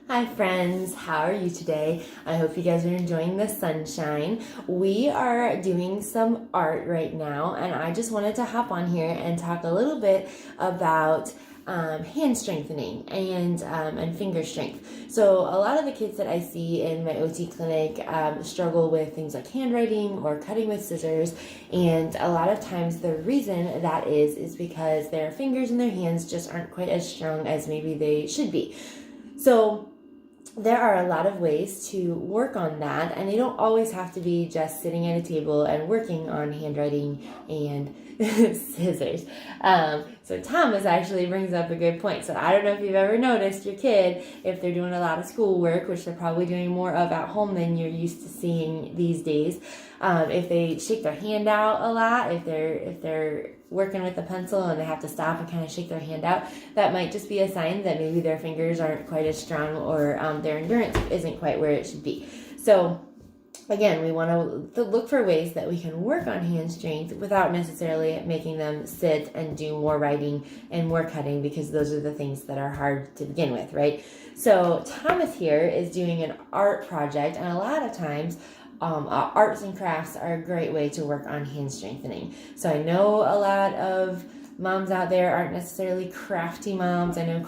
Hi friends, how are you today? I hope you guys are enjoying the sunshine. We are doing some art right now, and I just wanted to hop on here and talk a little bit about hand strengthening and finger strength. So a lot of the kids that I see in my OT clinic struggle with things like handwriting or cutting with scissors, and a lot of times the reason that is because their fingers and their hands just aren't quite as strong as maybe they should be. So there are a lot of ways to work on that, and they don't always have to be just sitting at a table and working on handwriting and scissors. So Thomas actually brings up a good point. So I don't know if you've ever noticed your kid, if they're doing a lot of schoolwork, which they're probably doing more of at home than you're used to seeing these days, if they shake their hand out a lot, if they're working with a pencil and they have to stop and kind of shake their hand out, that might just be a sign that maybe their fingers aren't quite as strong, or their endurance isn't quite where it should be. So again, we want to look for ways that we can work on hand strength without necessarily making them sit and do more writing and more cutting, because those are the things that are hard to begin with, right? So Thomas here is doing an art project, and a lot of times arts and crafts are a great way to work on hand strengthening. So I know a lot of moms out there aren't necessarily crafty moms. I know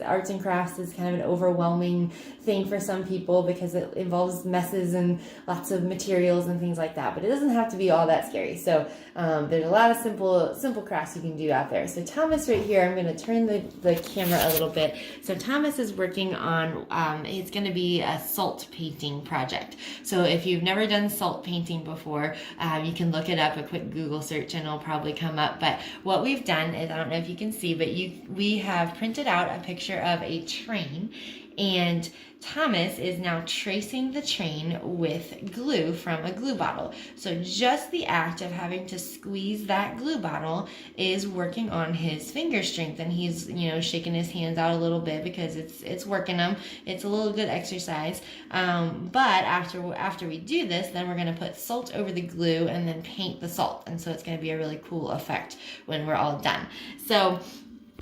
arts and crafts is kind of an overwhelming thing for some people because it involves messes and lots of materials and things like that, but it doesn't have to be all that scary. So there's a lot of simple crafts you can do out there. So Thomas right here, I'm going to turn the camera a little bit. So Thomas is working on, it's going to be a salt painting project. So if you've never done salt painting before, you can look it up, a quick Google search, and it'll probably come up. But what we've done is, I don't know if you can see, but we have printed out a picture of a train, and Thomas is now tracing the train with glue from a glue bottle. So just the act of having to squeeze that glue bottle is working on his finger strength, and he's shaking his hands out a little bit because it's working them. It's a little good exercise. But after we do this, then we're going to put salt over the glue and then paint the salt, and so it's going to be a really cool effect when we're all done. So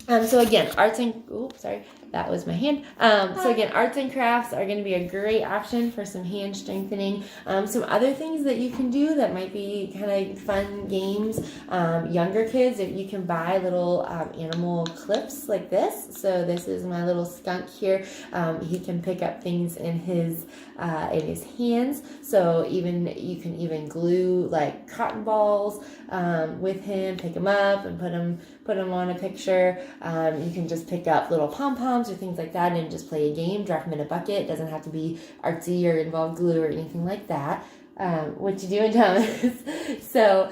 again, that was my hand. So again, arts and crafts are going to be a great option for some hand strengthening. Some other things that you can do that might be kind of fun games. Younger kids, if you can buy little animal clips like this. So this is my little skunk here. He can pick up things in his hands. So you can even glue like cotton balls with him. Pick them up and put them on a picture. You can just pick up little pom-poms or things like that and just play a game, drop them in a bucket. It doesn't have to be artsy or involve glue or anything like that. What you doing, Thomas? So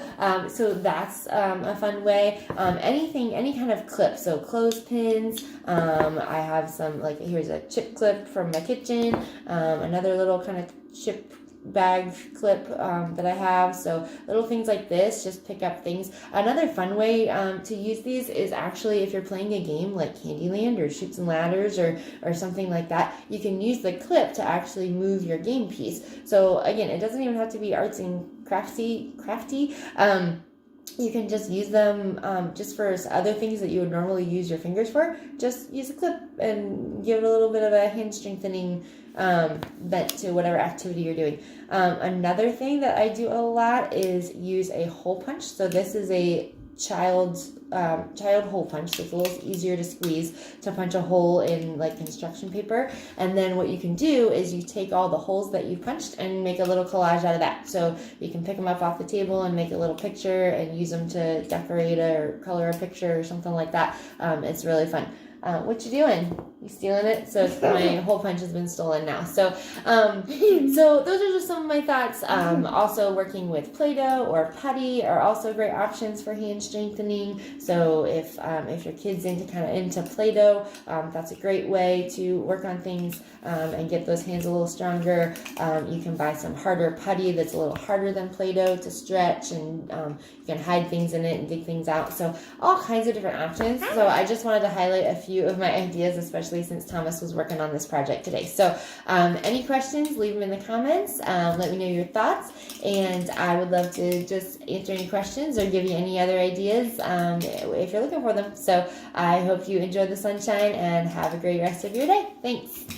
that's a fun way. Any kind of clip, so clothespins. I have some, like here's a chip clip from my kitchen, another little kind of chip bag clip that I have. So little things like this, just pick up things. Another fun way to use these is actually if you're playing a game like Candyland or Chutes and Ladders or something like that, you can use the clip to actually move your game piece. So again, it doesn't even have to be arts and crafty. You can just use them just for other things that you would normally use your fingers for. Just use a clip and give it a little bit of a hand strengthening bent to whatever activity you're doing. Another thing that I do a lot is use a hole punch. So this is a child hole punch, so it's a little easier to squeeze to punch a hole in like construction paper. And then what you can do is you take all the holes that you punched and make a little collage out of that. So you can pick them up off the table and make a little picture and use them to decorate or color a picture or something like that. It's really fun. What you doing? You stealing it? So my hole punch has been stolen now. So those are just some of my thoughts. Also working with Play-Doh or putty are also great options for hand strengthening. So if your kid's into Play-Doh, that's a great way to work on things and get those hands a little stronger. You can buy some harder putty that's a little harder than Play-Doh to stretch, and you can hide things in it and dig things out. So all kinds of different options. So I just wanted to highlight a few of my ideas, especially since Thomas was working on this project today. So any questions, leave them in the comments. Let me know your thoughts, and I would love to just answer any questions or give you any other ideas if you're looking for them. So I hope you enjoy the sunshine and have a great rest of your day. Thanks.